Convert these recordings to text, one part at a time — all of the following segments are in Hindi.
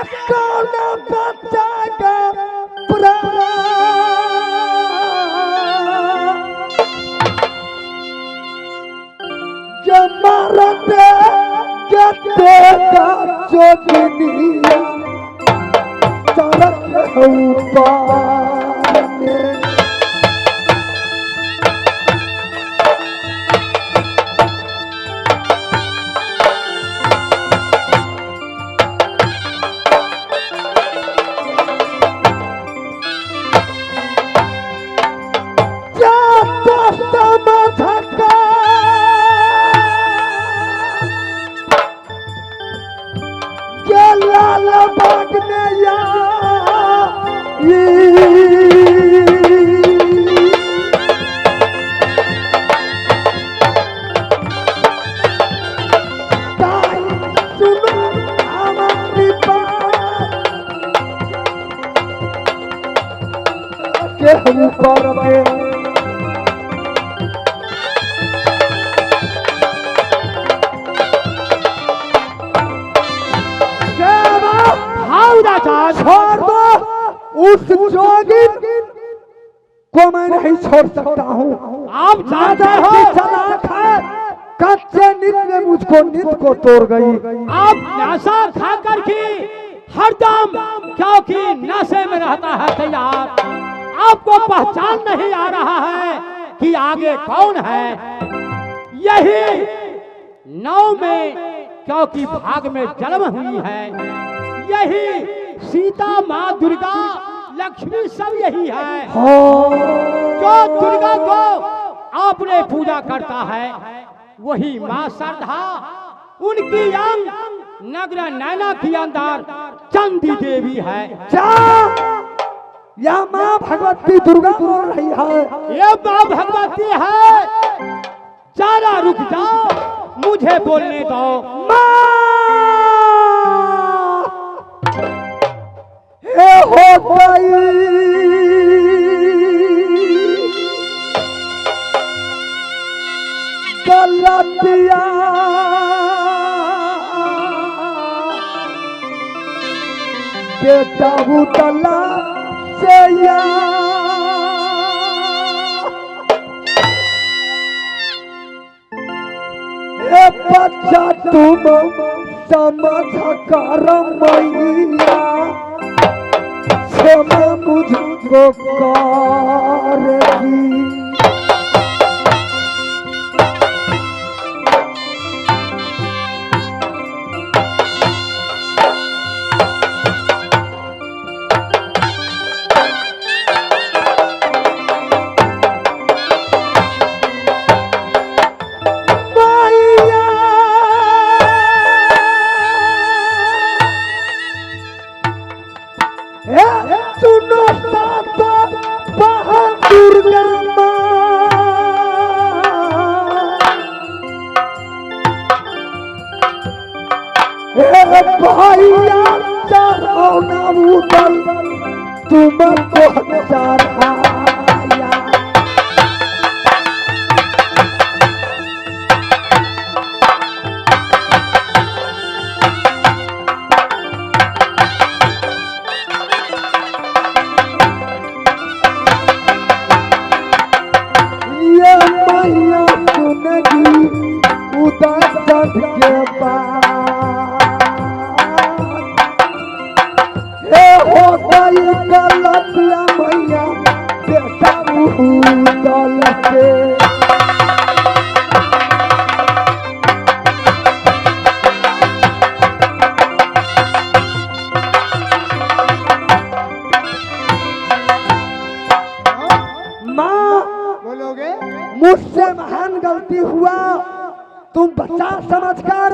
कौन बचाएगा प्राण जमारत कहते का जोगिनिया चलत ऊपर में बाग में या सुनो हमारी बात के ऊपर में छोड़ दो उस जोगिन को मैं नहीं छोड़ सकता हूँ। आप ज्यादा हो चालाक है, कच्चे नींद में मुझको नींद को तोड़ गई। आप नशा खा कर के हरदम क्योंकि नशे में रहता है तैयार, आपको पहचान नहीं आ रहा है कि आगे कौन है। यही नौ में क्योंकि भाग में जन्म हुई है, यही सीता माँ दुर्गा लक्ष्मी सब यही है। जो दुर्गा को आपने पूजा करता है वही माँ श्रद्धा, उनकी अंग नगर नैना की अंदर चंदी देवी है। या माँ भगवती दुर्गा बोल रही है, ये माँ भगवती है। जरा रुक जाओ, मुझे बोलने दो। हो गई गलतिया बेटा उतला से बच्चा तुम समझ कर मैया क्षमा मुझको करेगी। सुनो पापा बहादुर भैया चढ़ौना उदल तुमको चढ़ाया। मुझसे महान गलती हुआ, तुम बच्चा समझकर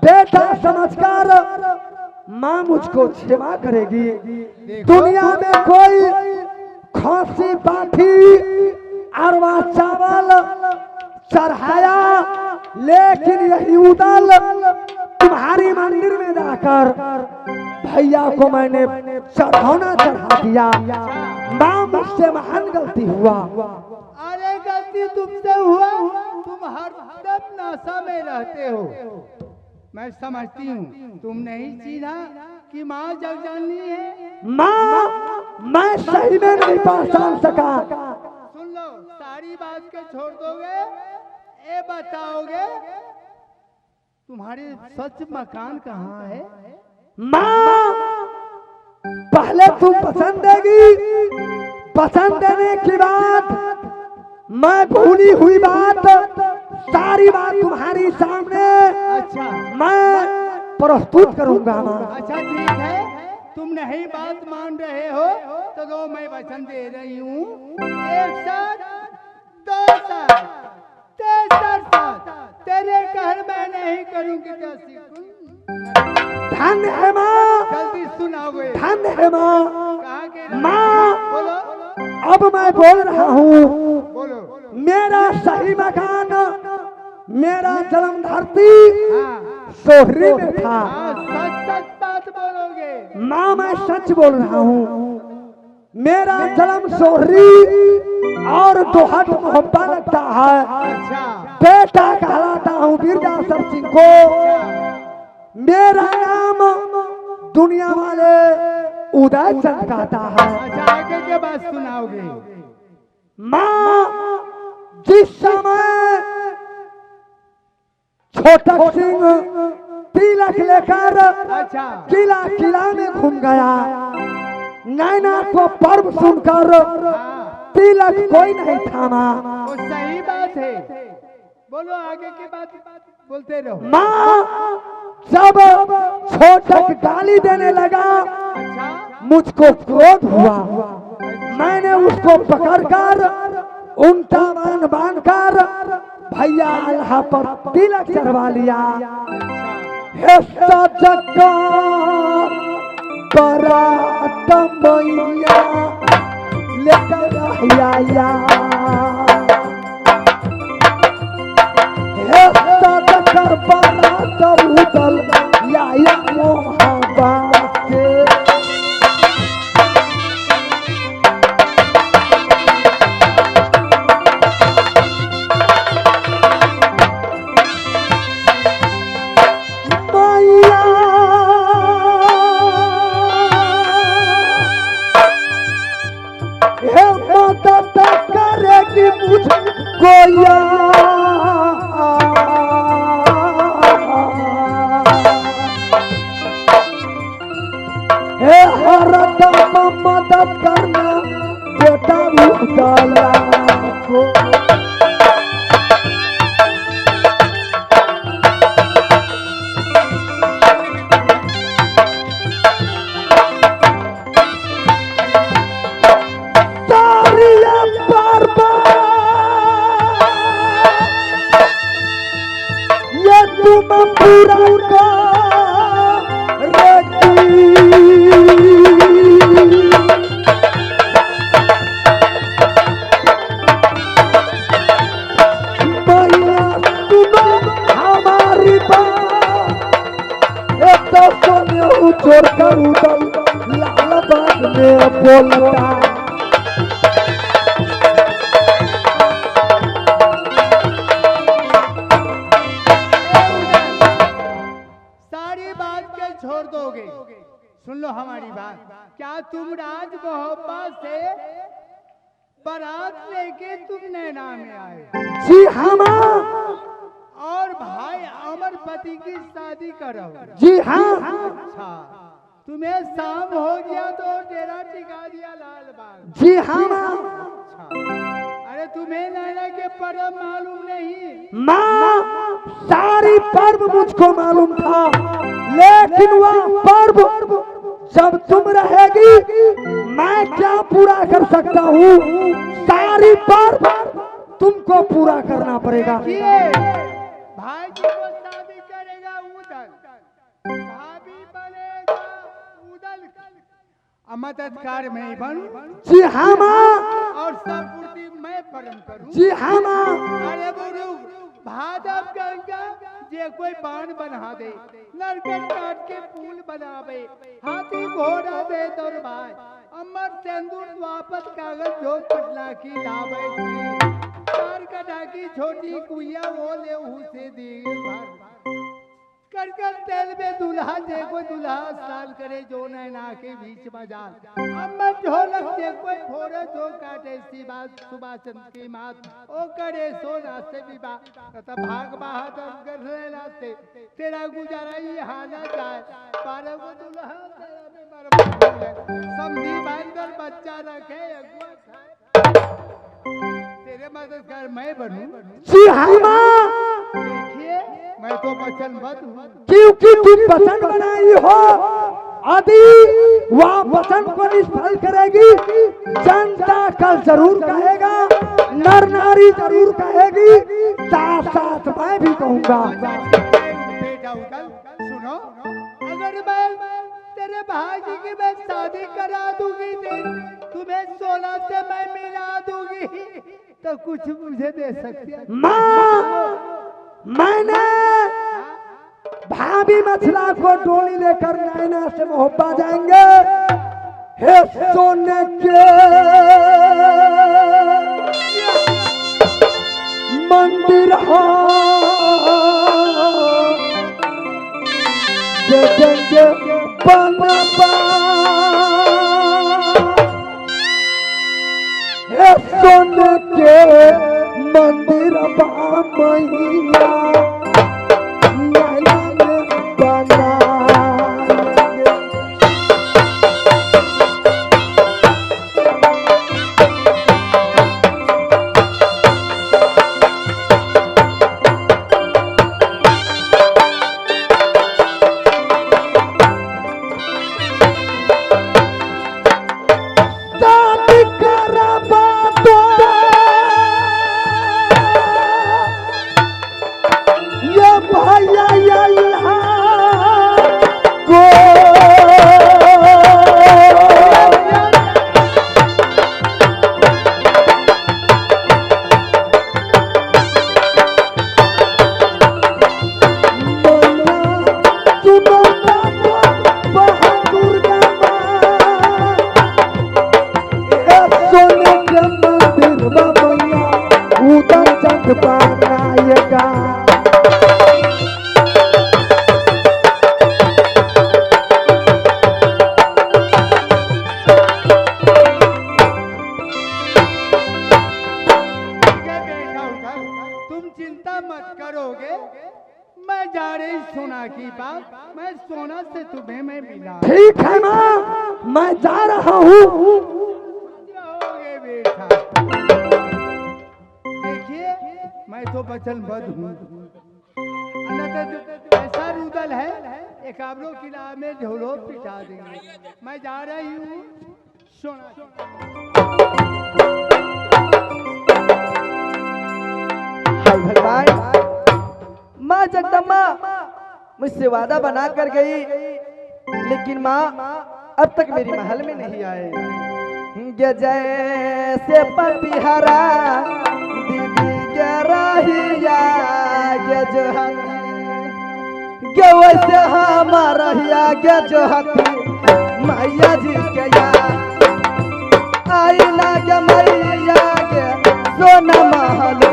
बेटा समझकर माँ मुझको क्षमा करेगी। दुनिया में कोई खांसी पाठी अरवा चावल चढ़ाया, लेकिन यही उदल तुम्हारी मंदिर में जाकर भैया को मैंने चढ़ाना चढ़ा दिया। माँ मुझसे महान गलती हुआ। अरे गलती तुमसे हुआ, तुम हर नशा में रहते हो। मैं समझती हूँ तुम नहीं चिन्हा कि माँ जग जानी है? माँ मैं सही में नहीं पहचान सका। सुन लो, सारी बात के छोड़ दोगे, ये बताओगे तुम्हारे सच मकान कहाँ है? माँ पहले तुम पसंद देगी, पसंद देने के बाद मैं भूली हुई बात सारी बात तुम्हारी सामने अच्छा मैं प्रस्तुत करूंगा माँ। अच्छा ठीक है, तुम नहीं बात मान रहे हो तो लो मैं वचन दे रही हूँ। एक साथ, दो साथ, तेसर साथ तेरे घर मैं नहीं करूंगी जैसी तुम। धन्य है माँ, जल्दी सुनाओगे। धन्य है माँ। कहाँ के? माँ बोलो अब मैं बोल रहा हूँ। बोलो। मेरा सही मकान, मेरा जन्म धरती हाँ सोहरी में था। हाँ, सच सच बात बोलोगे। माँ मैं सच बोल रहा हूँ। मेरा जन्म सोहरी और दोहट मोहब्बत लगता है। अच्छा बेटा कहलाता हूँ बिरजासर सिंह को। मेरा नाम दुनिया वाले उदय चंद कहता है। अच्छा, आगे के बात सुनाओगे। माँ जिस समय छोटा सिंह तिलक लेकर अच्छा किला किला में घूम गया, नैना को पर्व सुनकर हाँ, तिलक कोई नहीं थामा। वो सही बात है। बोलो आगे की बात बोलते रहो। माँ जब छोटक गाली देने लगा अच्छा मुझको क्रोध हुआ। मैंने उसको पकड़कर उल्टा बांध कर भैया अल्लाह पर तिलक चढ़वा लिया। हे सजका बरात मैया लेकर आया, हे सजका बरात उदल या मोहब्बत के। मदद करना बेटा उजाला को। ये तुम पूरा छोड़ कर उदल लालबाग में बोलता। सारी बात के छोड़ दोगे? सुन लो हमारी बात। क्या तुम राज मोहब्बत से बारात लेके तुम नैना में आए? जी हाँ माँ। और भाई अमरपति की शादी करो? जी हाँ। अच्छा, तुम्हें शाम हो गया तो डेरा टिका दिया लाल बाग? जी हाँ माँ। अच्छा, अरे तुम्हें नैना के पर्व मालूम नहीं? माँ सारी पर्व मुझको मालूम था, लेकिन वह पर्व जब तुम रहेगी मैं क्या पूरा कर सकता हूँ? सारी पर्व तुमको पूरा करना पड़ेगा। भाई जी को शादी करेगा उदल, भाभी बनेगा उदल, मददगार मैं बनूं? जी हाँ माँ। और सब पूर्ति मैं परम करूं? जी हाँ माँ। अरे बुरु भादव गंगा जे कोई बाण बना दे, नरकट काट के पुल बनावे, हाथी घोड़ा दे दौर भाई, अमर सिंदूर वापस कागज जो पटना की लावे थी, चार कटा की छोटी कुइया वो ले उसे दी कर तेल में दूल्हा देखो दूल्हा स्नान करे जो नैना के बीच बाजार अम्मा ढोलक देखो फोड़े जो काटे सी बात सुबह चंद की मात ओ करे सो नाचे विवाह तथा भाग बहादुर कर नाचे तेरा गुजारा ये हाना जाए 12 को दूल्हा तेरा में बर्बाद है समझी बांधकर बच्चा रखे अगुआ खाए तेरे मददगार मैं बनूं जी हाँ माँ, देखिए मैं तो वचनबद्ध हूँ क्योंकि तुम वचन बनाई हो यदि वह वचन को निष्फल करेगी जनता कल जरूर कहेगा, नर नारी जरूर कहेगी, साथ साथ मैं भी कहूँगा। बेटा उठल सुनो अगर मैं तेरे भाई की मैं शादी करा दूंगी तुम्हें 16 से मैं मिला दूंगी तो कुछ मुझे दे सकती है माँ, मैंने भाभी मछला को डोली लेकर नैना से मोहब्बा जाएंगे। हे सोने के मंदिर हो देखेंगे बनवा, हे सोने के मंदिर बा मैया नैना में बनाएंगे। शादी करवा दो ये भैया यहाँ को बहादुर सोने के मंदिर बाबैया उधर चंद बनाएगा। बेटा उठल तुम चिंता मत करोगे मैं जा रही सोना की बात मैं सोना से तुम्हें मैं मिला ठीक है माँ, मैं जा रहा हूँ। रहोगे बेटा देखिए मैं तो वचनबद्ध हूँ ऐसा रुदल है एक आबरो किला में ढोलो पिटा देंगे मैं जा रही हूँ सोना हाय भगवान, माँ जगदम्बा मुझसे वादा बना कर गई लेकिन माँ अब तक मेरी महल में नहीं आए। जैसे पपिहरा दीदी गरहिया गजहन गे वैसे हमारा हिया गजहती मैया जी के यार आई ना गे मैया गे सोना महल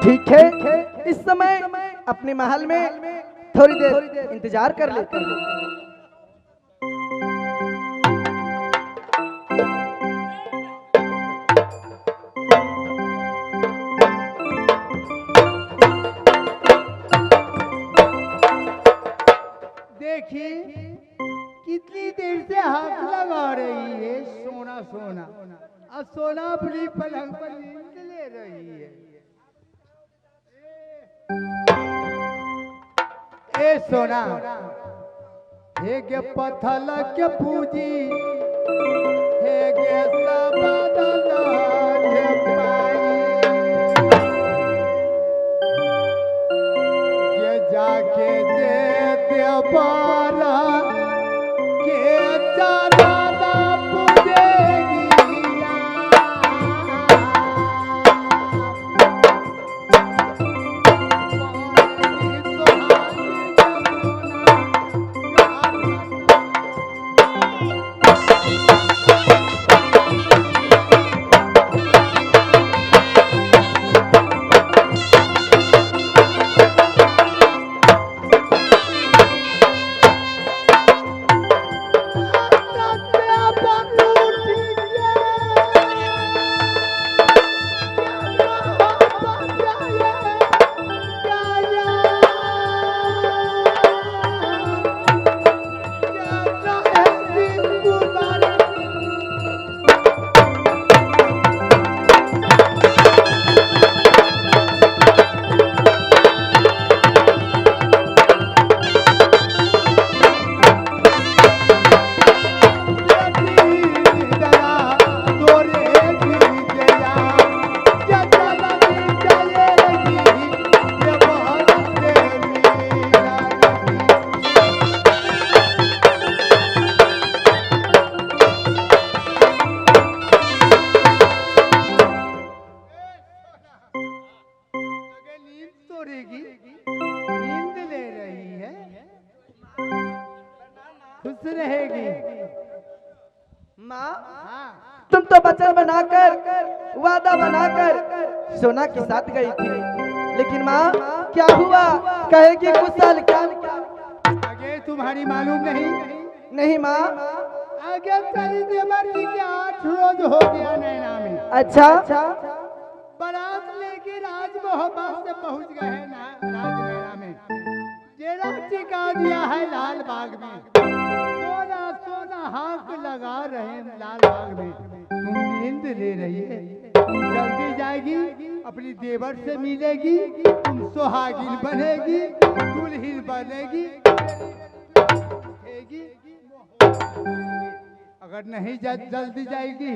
ठीक है, इस समय अपने महल में थोड़ी देर इंतजार कर लेते हैं। देखिए कितनी देर से हाथ लगा रही है, सोना सोना, और सोना अपनी पलंग पर नींद ले रही है। ए सोना, हे गे पथल के पूजी, हे गे सबदन हे पाई, ये जाके दे देवारा के चारादा पूजेगी नींद ले रही है, खुश रहेगी। माँ, हाँ, तुम तो वचन बनाकर, वादा बनाकर सोना के साथ गई थी, लेकिन माँ क्या हुआ? कहेगी कुछ साल क्या? आगे तुम्हारी मालूम नहीं? नहीं माँ। आगे तेरी देवरी के 8 रोज हो गया नैना में। अच्छा, बारात लेके राज मोहब्बत से पहुंच गए हैं राज नैना में। जेरा टिका दिया है लाल बाग में, सोना सोना हाथ लगा रहे हैं लाल बाग में। तुम नींद ले रही है, तुम जल्दी जाएगी, अपनी देवर से मिलेगी, तुम सुहागिन बनेगी, दुल्हन बनेगी, अगर नहीं जल्दी जाएगी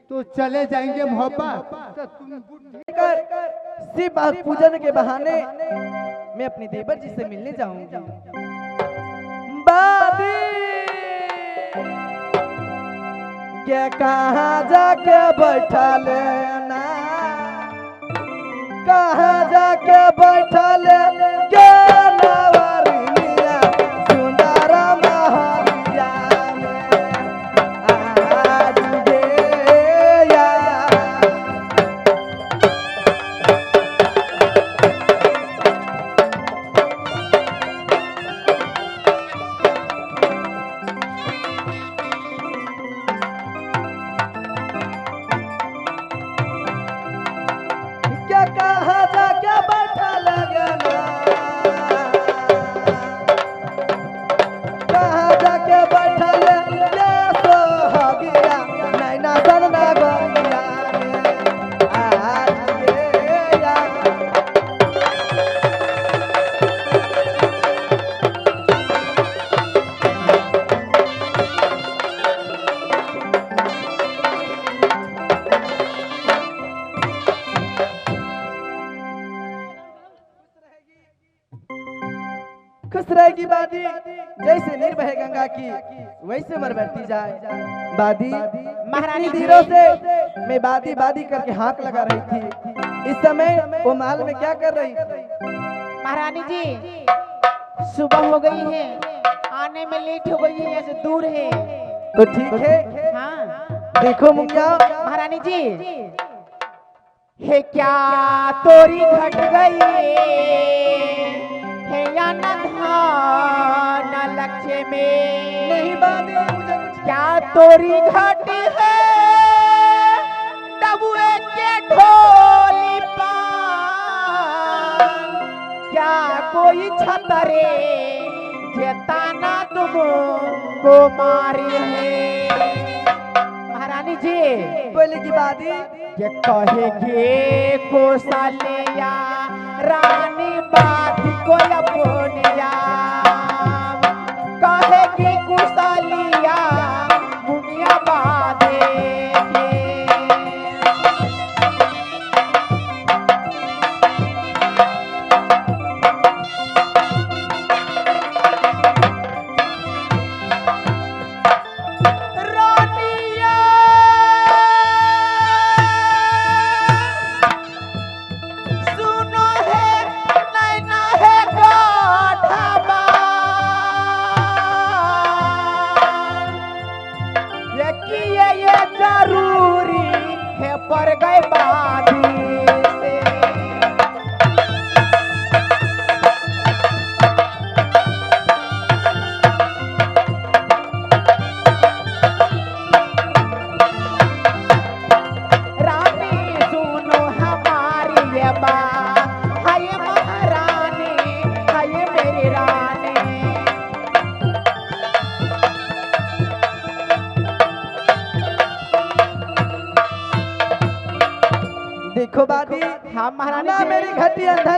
तो चले जाएंगे मोहब्बत, तो तुम शिव पूजन के बहाने मैं अपने देवर जी से मिलने जाऊंगी। बादी क्या कहाँ जाके बैठा लेना, कहाँ जाके बैठा ले क्या नवरिया सुंदर महलिया में आज गया। क्या कहाँ जाके बैठा लगना, कहाँ जाके बैठा ले क्या तो हो गया नैना सजना गया आज गया। खुश रहेगी बादी, जैसे नीर बहे गंगा की वैसे मर बढ़ती जाए। बादी महारानी धीरों से मैं बादी बादी करके हाथ लगा रही थी, इस समय वो महल में क्या कर रही थी? महारानी जी, सुबह हो गई है, आने में लेट हो गई है, यहाँ से दूर है। तो ठीक है, हाँ देखो मुंगिया महारानी जी, है क्या तोरी घट गई है या न धान लक्ष्य में? नहीं बादी, मुझे कुछ क्या तोरी घट है डबुए के ढोली पान? क्या कोई छतरे जेताना तुम को मारी है। महारानी जी बोलेगी बादी ये कहेगी कौशल्या रानी बात को अपनिया कहेगी कौशल्या मुनिया बाधे जरूरी है पर गए बाधी से रानी सुनो हमारी ये बात हाय महारानी हाय मेरी रानी देखो बादी हाँ महारानी ना जी। मेरी घटी अंधल